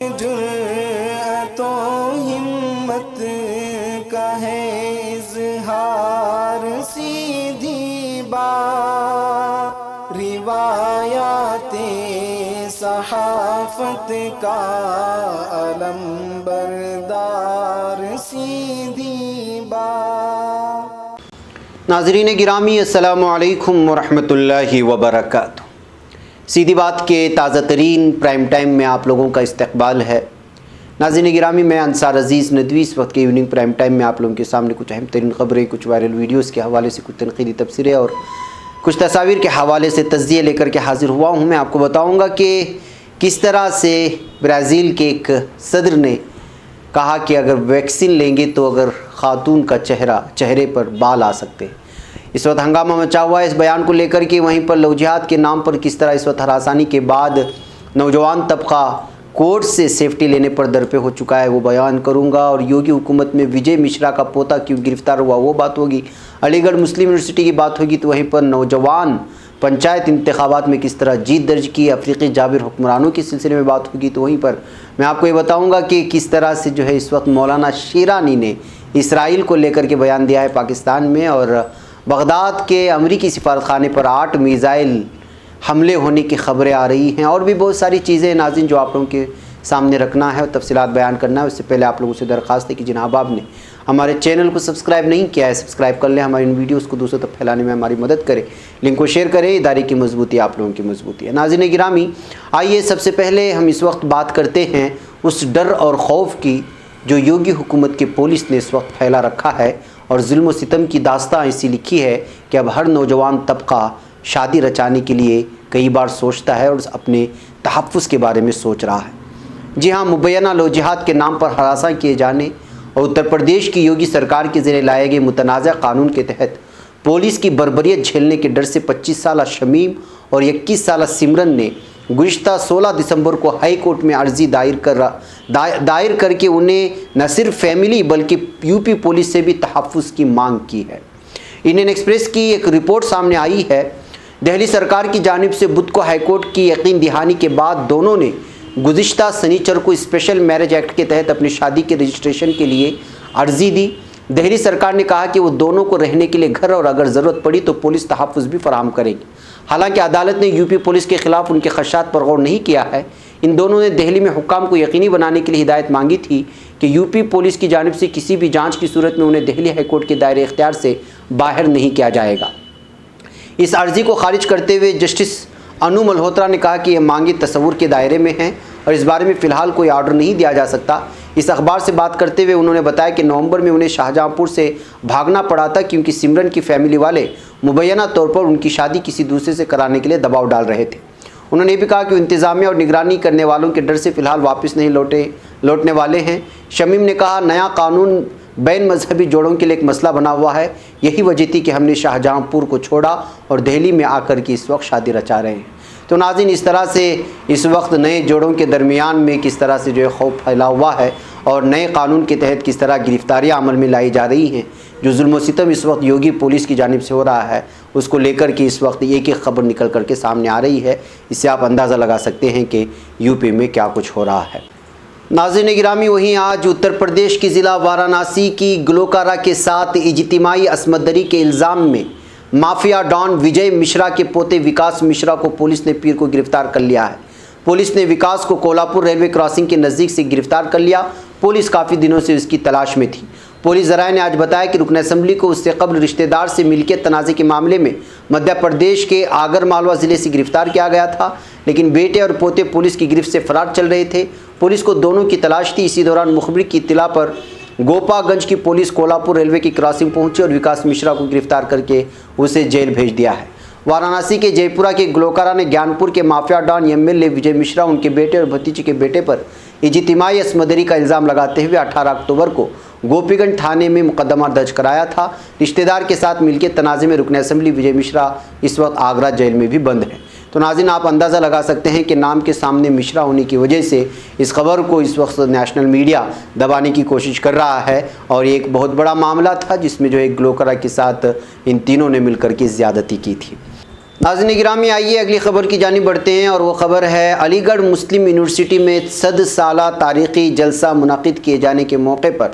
جرأت و ہمت کا ہے اظہار، سیدھی بات روایات صحافت کا علم بردار، سیدھی بات۔ ناظرین گرامی، السلام علیکم ورحمۃ اللہ وبرکاتہ۔ سیدھی بات کے تازہ ترین پرائم ٹائم میں آپ لوگوں کا استقبال ہے۔ ناظرین گرامی، میں انصار عزیز ندوی اس وقت کے ایوننگ پرائم ٹائم میں آپ لوگوں کے سامنے کچھ اہم ترین خبریں، کچھ وائرل ویڈیوز کے حوالے سے کچھ تنقیدی تبصرے اور کچھ تصاویر کے حوالے سے تجزیے لے کر کے حاضر ہوا ہوں۔ میں آپ کو بتاؤں گا کہ کس طرح سے برازیل کے ایک صدر نے کہا کہ اگر ویکسین لیں گے تو اگر خاتون کا چہرے پر بال آ سکتے ہیں۔ اس وقت ہنگامہ مچا ہوا ہے اس بیان کو لے کر کے۔ وہیں پر لو جہاد کے نام پر کس طرح اس وقت ہراسانی کے بعد نوجوان طبقہ کورٹ سے سیفٹی لینے پر درپے ہو چکا ہے، وہ بیان کروں گا۔ اور یوگی حکومت میں وجے مشرا کا پوتا کیوں گرفتار ہوا وہ بات ہوگی۔ علی گڑھ مسلم یونیورسٹی کی بات ہوگی۔ تو وہیں پر نوجوان پنچایت انتخابات میں کس طرح جیت درج کی، افریقی جابر حکمرانوں کے سلسلے میں بات ہوگی۔ تو وہیں پر میں آپ کو یہ بتاؤں گا کہ کس طرح سے جو ہے اس وقت مولانا شیرانی نے اسرائیل کو لے کر کے بیان دیا ہے پاکستان میں، اور بغداد کے امریکی سفارت خانے پر 8 میزائل حملے ہونے کی خبریں آ رہی ہیں، اور بھی بہت ساری چیزیں ناظرین جو آپ لوگوں کے سامنے رکھنا ہے اور تفصیلات بیان کرنا ہے۔ اس سے پہلے آپ لوگوں سے درخواست ہے کہ جن احباب نے ہمارے چینل کو سبسکرائب نہیں کیا ہے سبسکرائب کر لیں، ہماری ان ویڈیوز کو دوسروں تک پھیلانے میں ہماری مدد کریں، لنک کو شیئر کریں۔ ادارے کی مضبوطی آپ لوگوں کی مضبوطی ہے۔ ناظرین گرامی، آئیے سب سے پہلے ہم اس وقت بات کرتے ہیں اس ڈر اور خوف کی جو یوگی حکومت کے پولیس نے اس وقت پھیلا رکھا ہے، اور ظلم و ستم کی داستان ایسی لکھی ہے کہ اب ہر نوجوان طبقہ شادی رچانے کے لیے کئی بار سوچتا ہے اور اپنے تحفظ کے بارے میں سوچ رہا ہے۔ جی ہاں، مبینہ لو جہاد کے نام پر ہراساں کیے جانے اور اتر پردیش کی یوگی سرکار کے زیر لائے گئے متنازع قانون کے تحت پولیس کی بربریت جھیلنے کے ڈر سے 25 سالہ شمیم اور 21 سالہ سمرن نے گزشتہ 16 دسمبر کو ہائی کورٹ میں عرضی دائر کر کے انہیں نہ صرف فیملی بلکہ یو پی پولیس سے بھی تحفظ کی مانگ کی ہے۔ انڈین ایکسپریس کی ایک رپورٹ سامنے آئی ہے۔ دہلی سرکار کی جانب سے بدھ کو ہائی کورٹ کی یقین دہانی کے بعد دونوں نے گزشتہ سنیچر کو اسپیشل میرج ایکٹ کے تحت اپنی شادی کے رجسٹریشن کے لیے عرضی دی۔ دہلی سرکار نے کہا کہ وہ دونوں کو رہنے کے لیے گھر اور اگر ضرورت پڑی تو پولیس تحفظ بھی فراہم کرے گی۔ حالانکہ عدالت نے یو پی پولیس کے خلاف ان کے خدشات پر غور نہیں کیا ہے۔ ان دونوں نے دہلی میں حکام کو یقینی بنانے کے لیے ہدایت مانگی تھی کہ یو پی پولیس کی جانب سے کسی بھی جانچ کی صورت میں انہیں دہلی ہائی کورٹ کے دائرے اختیار سے باہر نہیں کیا جائے گا۔ اس عرضی کو خارج کرتے ہوئے جسٹس انو ملہوترا نے کہا کہ یہ مانگیں تصور کے دائرے میں ہیں اور اس بارے میں فی الحال کوئی آرڈر نہیں دیا جا سکتا۔ اس اخبار سے بات کرتے ہوئے انہوں نے بتایا کہ نومبر میں انہیں شاہجہاں پور سے بھاگنا پڑا تھا کیونکہ سمرن کی فیملی والے مبینہ طور پر ان کی شادی کسی دوسرے سے کرانے کے لیے دباؤ ڈال رہے تھے۔ انہوں نے یہ بھی کہا کہ انتظامیہ اور نگرانی کرنے والوں کے ڈر سے فی الحال واپس نہیں لوٹنے والے ہیں۔ شمیم نے کہا، نیا قانون بین مذہبی جوڑوں کے لیے ایک مسئلہ بنا ہوا ہے، یہی وجہ تھی کہ ہم نے شاہجہاں پور کو چھوڑا اور دہلی میں آ کر کے اس وقت شادی رچا رہے ہیں۔ تو ناظرین، اس طرح سے اس وقت نئے جوڑوں کے درمیان میں کس طرح سے جو ہے خوف پھیلا ہوا ہے، اور نئے قانون کے تحت کس طرح گرفتاریاں عمل میں لائی جا رہی ہیں۔ جو ظلم و ستم اس وقت یوگی پولیس کی جانب سے ہو رہا ہے، اس کو لے کر کے اس وقت ایک خبر نکل کر کے سامنے آ رہی ہے۔ اس سے آپ اندازہ لگا سکتے ہیں کہ یو پی میں کیا کچھ ہو رہا ہے۔ ناظرین گرامی، وہیں آج اتر پردیش کی ضلع وارانسی کی گلوکارہ کے ساتھ اجتماعی عصمت دری کے الزام میں مافیا ڈان وجے مشرا کے پوتے وکاس مشرا کو پولیس نے پیر کو گرفتار کر لیا ہے۔ پولیس نے وکاس کو کولہاپور ریلوے کراسنگ کے نزدیک سے گرفتار کر لیا۔ پولیس کافی دنوں سے اس کی تلاش میں تھی۔ پولیس ذرائع نے آج بتایا کہ رکن اسمبلی کو اس سے قبل رشتہ دار سے ملکیت تنازع کے معاملے میں مدھیہ پردیش کے آگر مالوا ضلع سے گرفتار کیا گیا تھا، لیکن بیٹے اور پوتے پولیس کی گرفت سے فرار چل رہے تھے۔ پولیس کو دونوں کی تلاش تھی۔ اسی دوران مخبر کی اطلاع پر گوپا گنج کی پولیس کولہاپور ریلوے کی کراسنگ پہنچی اور وکاس مشرا کو گرفتار کر کے اسے جیل بھیج دیا ہے۔ وارانسی کے جے پورہ کے گلوکارہ نے گیان پور کے مافیا ڈان MLA وجے مشرا، ان کے بیٹے اور بھتیجے کے بیٹے پر اجتماعی عصمت دری کا الزام لگاتے ہوئے 18 اکتوبر کو گوپی گنج تھانے میں مقدمہ درج کرایا تھا۔ رشتہ دار کے ساتھ ملکیت تنازع میں رکن اسمبلی وجے مشرا اس وقت آگرہ جیل میں بھی بند ہے۔ تو ناظرین، آپ اندازہ لگا سکتے ہیں کہ نام کے سامنے مشرا ہونے کی وجہ سے اس خبر کو اس وقت نیشنل میڈیا دبانے کی کوشش کر رہا ہے، اور یہ ایک بہت بڑا معاملہ تھا جس میں جو ایک گلوکارہ کے ساتھ ان تینوں نے مل کر کے زیادتی کی تھی۔ ناظرین گرامی، آئیے اگلی خبر کی جانب بڑھتے ہیں، اور وہ خبر ہے علی گڑھ مسلم یونیورسٹی میں 100 سالہ تاریخی جلسہ منعقد کیے جانے کے موقع پر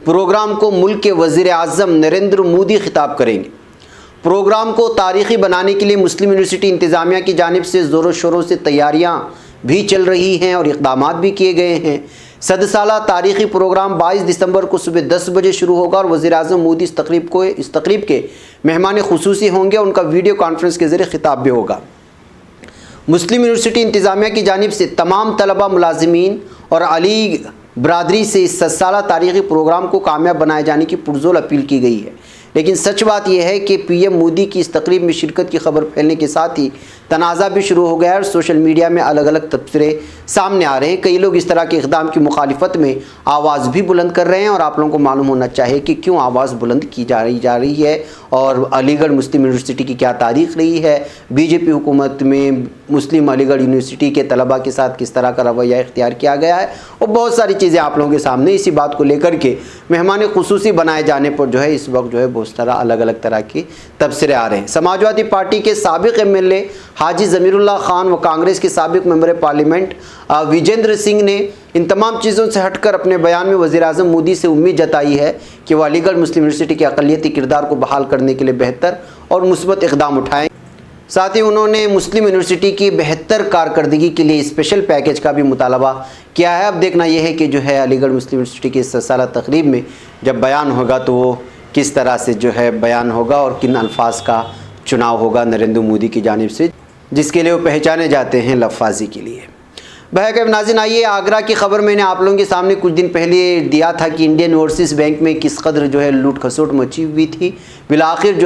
پروگرام کو ملک کے وزیر اعظم نریندر مودی خطاب کریں گے۔ پروگرام کو تاریخی بنانے کے لیے مسلم یونیورسٹی انتظامیہ کی جانب سے زور و شوروں سے تیاریاں بھی چل رہی ہیں اور اقدامات بھی کیے گئے ہیں۔ 100 سالہ تاریخی پروگرام 22 دسمبر کو صبح 10 بجے شروع ہوگا اور وزیر اعظم مودی اس تقریب کے مہمان خصوصی ہوں گے۔ ان کا ویڈیو کانفرنس کے ذریعے خطاب بھی ہوگا۔ مسلم یونیورسٹی انتظامیہ کی جانب سے تمام طلبہ، ملازمین اور علی برادری سے اس 100 سالہ تاریخی پروگرام کو کامیاب بنائے جانے کی پرزور اپیل کی گئی ہے، لیکن سچ بات یہ ہے کہ پی ایم مودی کی اس تقریب میں شرکت کی خبر پھیلنے کے ساتھ ہی تنازع بھی شروع ہو گیا ہے اور سوشل میڈیا میں الگ الگ تبصرے سامنے آ رہے ہیں۔ کئی لوگ اس طرح کے اقدام کی مخالفت میں آواز بھی بلند کر رہے ہیں، اور آپ لوگوں کو معلوم ہونا چاہیے کہ کیوں آواز بلند کی جا رہی ہے اور علی گڑھ مسلم یونیورسٹی کی کیا تاریخ رہی ہے، بی جے پی حکومت میں مسلم علی گڑھ یونیورسٹی کے طلباء کے ساتھ کس طرح کا رویہ اختیار کیا گیا ہے، اور بہت ساری چیزیں آپ لوگوں کے سامنے اسی بات کو لے کر کے مہمان خصوصی بنائے جانے پر اس وقت بہت سارا الگ الگ طرح کے تبصرے آ رہے ہیں۔ سماجوادی پارٹی کے سابق ایم ایل اے حاجی ضمیر اللہ خان و کانگریس کے سابق ممبر پارلیمنٹ وجیندر سنگھ نے ان تمام چیزوں سے ہٹ کر اپنے بیان میں وزیر اعظم مودی سے امید جتائی ہے کہ وہ علی گڑھ مسلم یونیورسٹی کے اقلیتی کردار کو بحال کرنے کے لیے بہتر اور مثبت اقدام اٹھائیں۔ ساتھ ہی انہوں نے مسلم یونیورسٹی کی بہتر کارکردگی کے لیے اسپیشل پیکیج کا بھی مطالبہ کیا ہے۔ اب دیکھنا یہ ہے کہ علی گڑھ مسلم یونیورسٹی کی 100 سالہ تقریب میں جب بیان ہوگا تو وہ کس طرح سے بیان ہوگا اور کن الفاظ کا چناؤ ہوگا نریندر مودی کی جانب سے، جس کے لیے وہ پہچانے جاتے ہیں لفاظی کے لیے۔ بہرکیف ناظرین، آئیے آگرہ کی خبر میں نے آپ لوگوں کے سامنے کچھ دن پہلے دیا تھا کہ انڈین اوورسیز بینک میں کس قدر لوٹ کھسوٹ مچی ہوئی تھی۔ بالآخر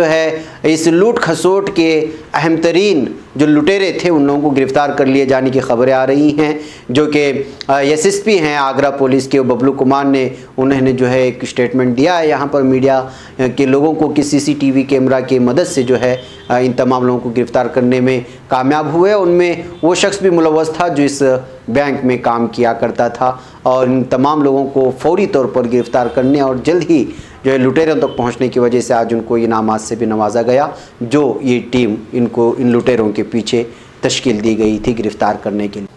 اس لوٹ کھسوٹ کے اہم ترین جو لٹیرے تھے ان لوگوں کو گرفتار کر لیے جانے کی خبریں آ رہی ہیں، جو کہ ایس ایس پی ہیں آگرہ پولیس کے ببلو کمار نے انہوں نے ایک اسٹیٹمنٹ دیا ہے یہاں پر میڈیا کے لوگوں کو کہ سی سی ٹی وی کیمرہ کی مدد سے ان تمام لوگوں کو گرفتار کرنے میں کامیاب ہوئے۔ ان میں وہ شخص بھی ملوث تھا جو اس بینک میں کام کیا کرتا تھا، اور ان تمام لوگوں کو فوری طور پر گرفتار کرنے اور جلد ہی لٹیروں تک پہنچنے کی وجہ سے آج ان کو انعامات سے بھی نوازا گیا، جو یہ ٹیم ان لٹیروں کے پیچھے تشکیل دی گئی تھی گرفتار کرنے کے لیے۔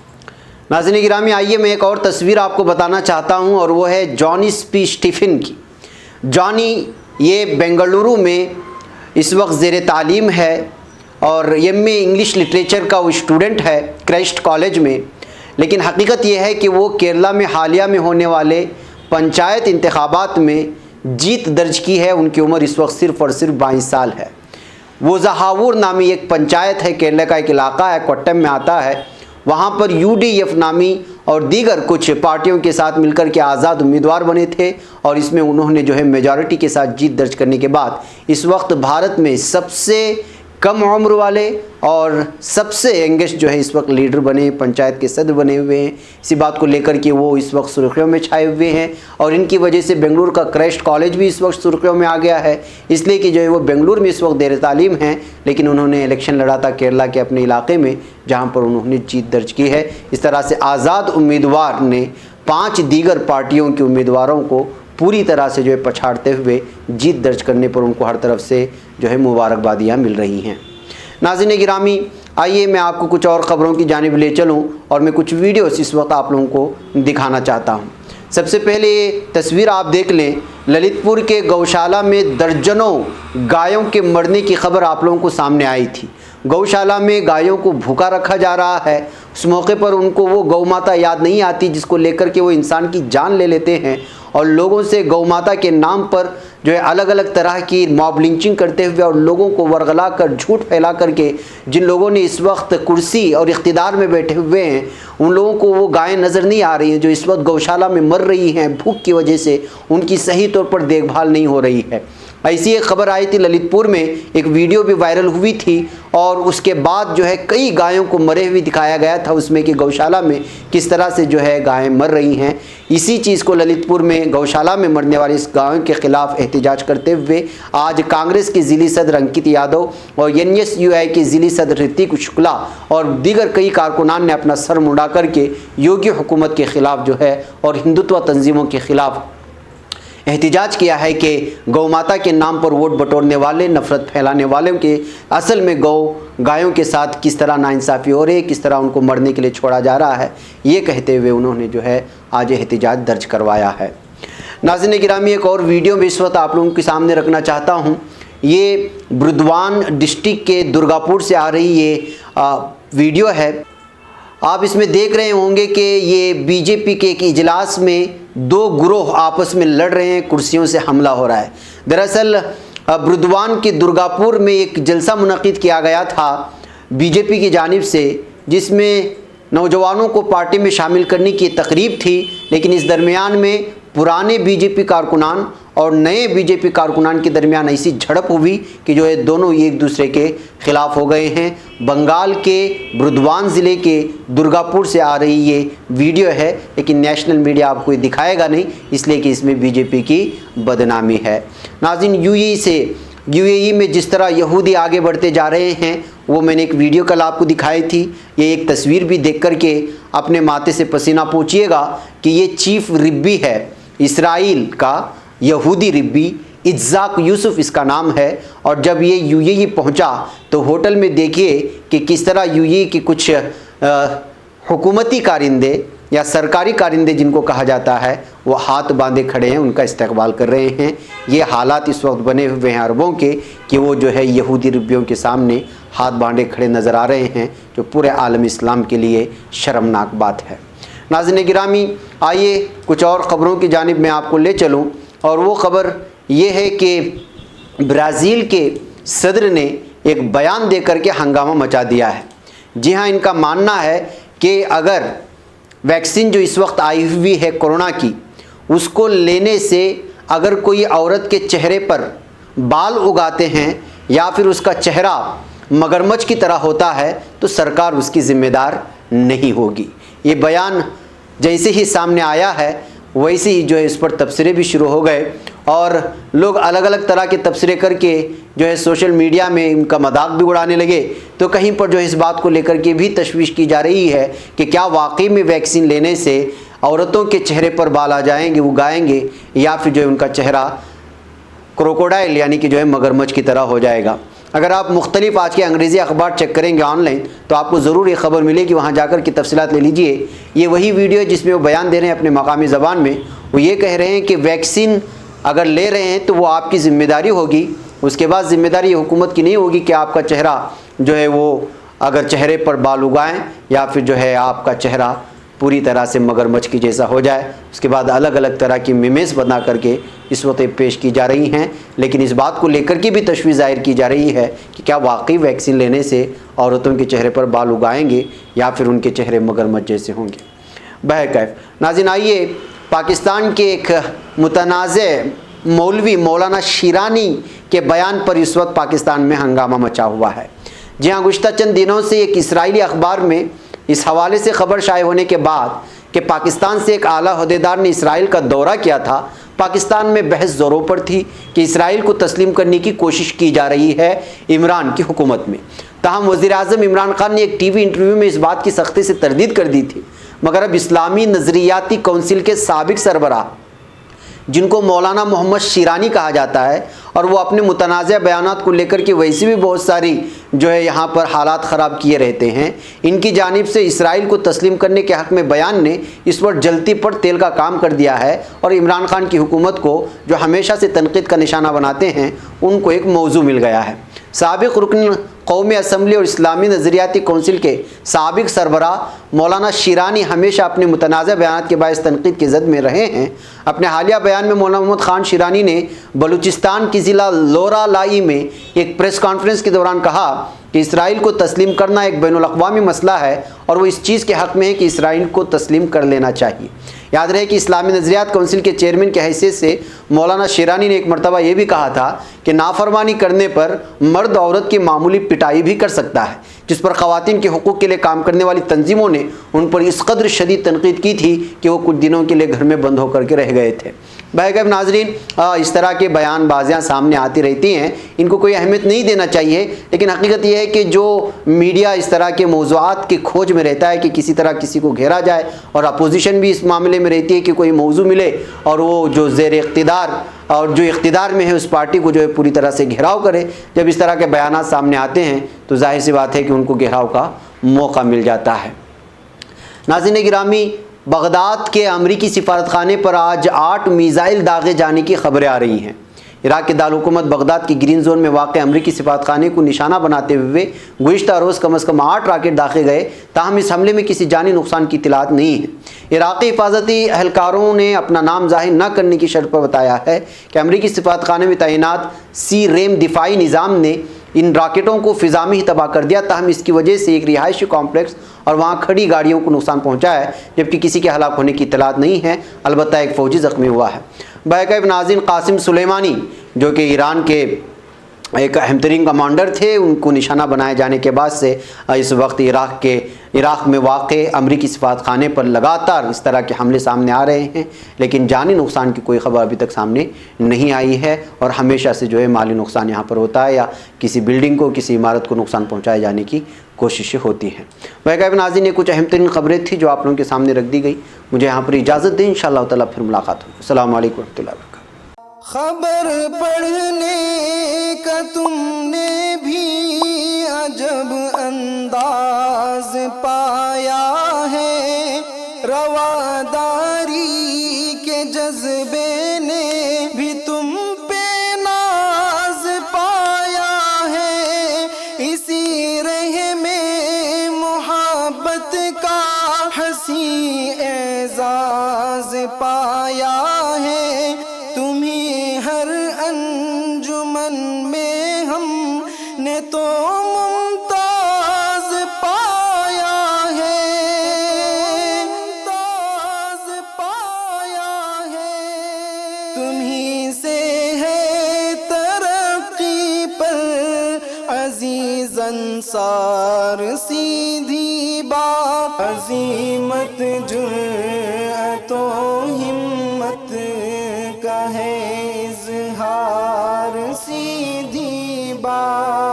ناظرین گرامی، آئیے میں ایک اور تصویر آپ کو بتانا چاہتا ہوں، اور وہ ہے جانی پی اسٹیفن کی۔ جانی یہ بنگلورو میں اس وقت زیر تعلیم ہے اور ایم اے انگلش لٹریچر کا وہ اسٹوڈنٹ ہے کرائسٹ کالج میں، لیکن حقیقت یہ ہے کہ وہ کیرلا میں حالیہ میں ہونے والے پنچایت انتخابات میں جیت درج کی ہے۔ ان کی عمر اس وقت صرف اور صرف 22 سال ہے۔ وہ زہاور نامی ایک پنچایت ہے، کیرلا کا ایک علاقہ ہے، کوٹم میں آتا ہے۔ وہاں پر یو ڈی ایف نامی اور دیگر کچھ پارٹیوں کے ساتھ مل کر کے آزاد امیدوار بنے تھے، اور اس میں انہوں نے میجارٹی کے ساتھ جیت درج کرنے کے بعد اس وقت بھارت میں سب سے کم عمر والے اور سب سے ینگسٹ اس وقت لیڈر بنے، پنچایت کے صدر بنے ہوئے ہیں۔ اسی بات کو لے کر کے وہ اس وقت سرخیوں میں چھائے ہوئے ہیں، اور ان کی وجہ سے بنگلور کا کرائسٹ کالج بھی اس وقت سرخیوں میں آ گیا ہے، اس لیے کہ وہ بنگلور میں اس وقت زیر تعلیم ہیں، لیکن انہوں نے الیکشن لڑا تھا کیرلا کے اپنے علاقے میں جہاں پر انہوں نے جیت درج کی ہے۔ اس طرح سے آزاد امیدوار نے 5 دیگر پارٹیوں کے امیدواروں کو پوری طرح سے پچھاڑتے ہوئے جیت درج کرنے پر ان کو ہر طرف سے مبارکبادیاں مل رہی ہیں۔ ناظرین گرامی، آئیے میں آپ کو کچھ اور خبروں کی جانب لے چلوں، اور میں کچھ ویڈیوز اس وقت آپ لوگوں کو دکھانا چاہتا ہوں۔ سب سے پہلے یہ تصویر آپ دیکھ لیں، للت پور کے گوشالہ میں درجنوں گایوں کے مرنے کی خبر آپ لوگوں کو سامنے آئی تھی۔ گوشالہ میں گایوں کو بھوکا رکھا جا رہا ہے، اس موقع پر ان کو وہ گو ماتا یاد نہیں آتی جس کو لے کر کے وہ انسان کی جان لے لیتے ہیں، اور لوگوں سے گو ماتا کے نام پر الگ الگ طرح کی موب لنچنگ کرتے ہوئے اور لوگوں کو ورغلا کر جھوٹ پھیلا کر کے جن لوگوں نے اس وقت کرسی اور اقتدار میں بیٹھے ہوئے ہیں ان لوگوں کو وہ گائیں نظر نہیں آ رہی ہیں جو اس وقت گوشالہ میں مر رہی ہیں بھوک کی وجہ سے، ان کی صحیح طور پر دیکھ بھال نہیں ہو رہی ہے۔ ایسی ایک خبر آئی تھی للت پور میں، ایک ویڈیو بھی وائرل ہوئی تھی، اور اس کے بعد کئی گایوں کو مرے ہوئے دکھایا گیا تھا اس میں کہ گوشالہ میں کس طرح سے گائیں مر رہی ہیں۔ اسی چیز کو للت پور میں گوشالہ میں مرنے والے اس گایوں کے خلاف احتجاج کرتے ہوئے آج کانگریس کے ضلعی صدر انکت یادو اور NSUI کے ضلعی صدر رتک شکلا اور دیگر کئی کارکنان نے اپنا سر منڈا کر کے یوگی حکومت کے خلاف اور ہندوتوا تنظیموں کے خلاف احتجاج کیا ہے کہ گو ماتا کے نام پر ووٹ بٹورنے والے، نفرت پھیلانے والوں کے اصل میں گایوں کے ساتھ کس طرح ناانصافی ہو رہی ہے، کس طرح ان کو مرنے کے لیے چھوڑا جا رہا ہے، یہ کہتے ہوئے انہوں نے جو ہے آج احتجاج درج کروایا ہے۔ ناظرین گرامی، ایک اور ویڈیو بھی اس وقت آپ لوگوں کے سامنے رکھنا چاہتا ہوں۔ یہ بردوان ڈسٹرکٹ کے درگاپور سے آ رہی یہ ویڈیو ہے۔ آپ اس میں دیکھ رہے ہوں گے کہ یہ بی جے پی کے ایک اجلاس میں دو گروہ آپس میں لڑ رہے ہیں، کرسیوں سے حملہ ہو رہا ہے۔ دراصل بردوان کے درگاپور میں ایک جلسہ منعقد کیا گیا تھا بی جے پی کی جانب سے، جس میں نوجوانوں کو پارٹی میں شامل کرنے کی تقریب تھی، لیکن اس درمیان میں پرانے بی جے پی کارکنان اور نئے بی جے پی کارکنان کے درمیان ایسی جھڑپ ہوئی کہ جو ہے دونوں ایک دوسرے کے خلاف ہو گئے ہیں۔ بنگال کے بردوان ضلع کے درگاپور سے آ رہی یہ ویڈیو ہے، لیکن نیشنل میڈیا آپ کو دکھائے گا نہیں، اس لیے کہ اس میں بی جے پی کی بدنامی ہے۔ ناظرین، یو اے ای میں جس طرح یہودی آگے بڑھتے جا رہے ہیں، وہ میں نے ایک ویڈیو کل آپ کو دکھائی تھی۔ یہ ایک تصویر بھی دیکھ کر کے اپنے ماتھے سے پسینہ پوچھئے گا کہ یہ چیف ربی ہے اسرائیل کا، یہودی ربی اجزاق یوسف اس کا نام ہے، اور جب یہ یو اے ای پہنچا تو ہوٹل میں دیکھیے کہ کس طرح یو اے ای کے کچھ حکومتی کارندے یا سرکاری کارندے جن کو کہا جاتا ہے، وہ ہاتھ باندھے کھڑے ہیں، ان کا استقبال کر رہے ہیں۔ یہ حالات اس وقت بنے ہوئے ہیں عربوں کے کہ وہ جو ہے یہودی ربیوں کے سامنے ہاتھ باندھے کھڑے نظر آ رہے ہیں، جو پورے عالم اسلام کے لیے شرمناک بات ہے۔ ناظرین گرامی، آئیے کچھ اور خبروں کی جانب میں آپ کو لے چلوں، اور وہ خبر یہ ہے کہ برازیل کے صدر نے ایک بیان دے کر کے ہنگامہ مچا دیا ہے۔ جی ہاں، ان کا ماننا ہے کہ اگر ویکسین جو اس وقت آئی ہوئی ہے کورونا کی، اس کو لینے سے اگر کوئی عورت کے چہرے پر بال اگاتے ہیں یا پھر اس کا چہرہ مگرمچھ کی طرح ہوتا ہے تو سرکار اس کی ذمہ دار نہیں ہوگی۔ یہ بیان جیسے ہی سامنے آیا ہے ویسے ہی جو ہے اس پر تبصرے بھی شروع ہو گئے، اور لوگ الگ الگ طرح کے تبصرے کر کے جو ہے سوشل میڈیا میں ان کا مذاق بھی اڑانے لگے۔ تو کہیں پر جو اس بات کو لے کر کے بھی تشویش کی جا رہی ہے کہ کیا واقعی میں ویکسین لینے سے عورتوں کے چہرے پر بال آ جائیں گے، اگائیں گے، یا پھر جو ہے ان کا چہرہ کروکوڈائل یعنی کہ جو ہے مگرمچھ کی طرح ہو جائے گا۔ اگر آپ مختلف آج کے انگریزی اخبار چیک کریں گے آن لائن تو آپ کو ضرور یہ خبر ملے گی، وہاں جا کر کی تفصیلات لے لیجئے۔ یہ وہی ویڈیو ہے جس میں وہ بیان دے رہے ہیں اپنے مقامی زبان میں۔ وہ یہ کہہ رہے ہیں کہ ویکسین اگر لے رہے ہیں تو وہ آپ کی ذمہ داری ہوگی، اس کے بعد ذمہ داری حکومت کی نہیں ہوگی کہ آپ کا چہرہ جو ہے وہ اگر چہرے پر بال اگائیں یا پھر جو ہے آپ کا چہرہ پوری طرح سے مگرمچھ کی جیسا ہو جائے۔ اس کے بعد الگ الگ طرح کی میمز بنا کر کے اس وقت پیش کی جا رہی ہیں، لیکن اس بات کو لے کر کے بھی تشویش ظاہر کی جا رہی ہے کہ کیا واقعی ویکسین لینے سے عورتوں کے چہرے پر بال اگائیں گے یا پھر ان کے چہرے مگرمچھ جیسے ہوں گے۔ بہرکیف ناظرین، آئیے پاکستان کے ایک متنازع مولوی مولانا شیرانی کے بیان پر اس وقت پاکستان میں ہنگامہ مچا ہوا ہے۔ جی ہاں، گزشتہ چند دنوں سے ایک اسرائیلی اخبار میں اس حوالے سے خبر شائع ہونے کے بعد کہ پاکستان سے ایک اعلیٰ عہدیدار نے اسرائیل کا دورہ کیا تھا، پاکستان میں بحث زوروں پر تھی کہ اسرائیل کو تسلیم کرنے کی کوشش کی جا رہی ہے عمران کی حکومت میں۔ تاہم وزیر اعظم عمران خان نے ایک ٹی وی انٹرویو میں اس بات کی سختی سے تردید کر دی تھی، مگر اب اسلامی نظریاتی کونسل کے سابق سربراہ جن کو مولانا محمد شیرانی کہا جاتا ہے، اور وہ اپنے متنازع بیانات کو لے کر کے ویسے بھی بہت ساری جو ہے یہاں پر حالات خراب کیے رہتے ہیں، ان کی جانب سے اسرائیل کو تسلیم کرنے کے حق میں بیان نے اس پر جلتی پر تیل کا کام کر دیا ہے، اور عمران خان کی حکومت کو جو ہمیشہ سے تنقید کا نشانہ بناتے ہیں ان کو ایک موضوع مل گیا ہے۔ سابق رکن قومی اسمبلی اور اسلامی نظریاتی کونسل کے سابق سربراہ مولانا شیرانی ہمیشہ اپنے متنازع بیانات کے باعث تنقید کی زد میں رہے ہیں۔ اپنے حالیہ بیان میں مولانا محمد خان شیرانی نے بلوچستان کی ضلع لورا لائی میں ایک پریس کانفرنس کے دوران کہا کہ اسرائیل کو تسلیم کرنا ایک بین الاقوامی مسئلہ ہے اور وہ اس چیز کے حق میں ہے کہ اسرائیل کو تسلیم کر لینا چاہیے۔ یاد رہے کہ اسلامی نظریات کونسل کے چیئرمین کی حیثیت سے مولانا شیرانی نے ایک مرتبہ یہ بھی کہا تھا کہ نافرمانی کرنے پر مرد عورت کی معمولی پٹائی بھی کر سکتا ہے، جس پر خواتین کے حقوق کے لیے کام کرنے والی تنظیموں نے ان پر اس قدر شدید تنقید کی تھی کہ وہ کچھ دنوں کے لیے گھر میں بند ہو کر کے رہ گئے تھے۔ بہرکیف ناظرین، اس طرح کے بیان بازیاں سامنے آتی رہتی ہیں، ان کو کوئی اہمیت نہیں دینا چاہیے، لیکن حقیقت یہ ہے کہ جو میڈیا اس طرح کے موضوعات کے کھوج میں رہتا ہے کہ کسی طرح کسی کو گھیرا جائے، اور اپوزیشن بھی اس معاملے میں رہتی ہے کہ کوئی موضوع ملے اور وہ جو زیر اقتدار اور جو اقتدار میں ہے اس پارٹی کو جو ہے پوری طرح سے گھیراؤ کرے۔ جب اس طرح کے بیانات سامنے آتے ہیں تو ظاہر سی بات ہے کہ ان کو گھیراؤ کا موقع مل جاتا ہے۔ ناظرین گرامی، بغداد کے امریکی سفارت خانے پر آج 8 میزائل داغے جانے کی خبریں آ رہی ہیں۔ عراق کے دارالحکومت بغداد کی گرین زون میں واقع امریکی سفارت خانے کو نشانہ بناتے ہوئے گزشتہ روز کم از کم 8 راکٹ داغے گئے، تاہم اس حملے میں کسی جانی نقصان کی اطلاعات نہیں ہے۔ عراقی حفاظتی اہلکاروں نے اپنا نام ظاہر نہ کرنے کی شرط پر بتایا ہے کہ امریکی سفارت خانے میں تعینات سی ریم دفاعی نظام نے ان راکٹوں کو فضا میں ہی تباہ کر دیا، تاہم اس کی وجہ سے ایک رہائشی کمپلیکس اور وہاں کھڑی گاڑیوں کو نقصان پہنچا ہے، جبکہ کسی کے ہلاک ہونے کی اطلاعات نہیں ہے، البتہ ایک فوجی زخمی ہوا ہے۔ بہرکیف ناظرین، قاسم سلیمانی جو کہ ایران کے ایک اہم ترین کمانڈر تھے، ان کو نشانہ بنائے جانے کے بعد سے اس وقت عراق میں واقع امریکی سفارت خانے پر لگاتار اس طرح کے حملے سامنے آ رہے ہیں، لیکن جانی نقصان کی کوئی خبر ابھی تک سامنے نہیں آئی ہے، اور ہمیشہ سے جو ہے مالی نقصان یہاں پر ہوتا ہے یا کسی بلڈنگ کو، کسی عمارت کو نقصان پہنچائے جانے کی کوششیں ہوتی ہیں۔ بہرکیف ناظرین، یہ کچھ اہم ترین خبریں تھیں جو آپ لوگوں کے سامنے رکھ دی گئی۔ مجھے یہاں پر اجازت دیں، انشاءاللہ تعالیٰ پھر ملاقات ہوگی۔ السلام علیکم ورحمۃ اللہ وبرکاتہ۔ خبر پڑھنے کا تم نے بھی عجب انداز پایا ہے، رواداری کے جذبے نے بھی تم پہ ناز پایا ہے، اسی رہ میں محبت کا حسین اعزاز پایا ہے، تمہیں ہر انجمن میں ہم نے تو ممتاز پایا ہے، ممتاز پایا ہے، تمہیں سے ہے ترقی پر عزیز انصار، سیدھی بات عظیمت جرأت و ہمت کا ہے اظہار۔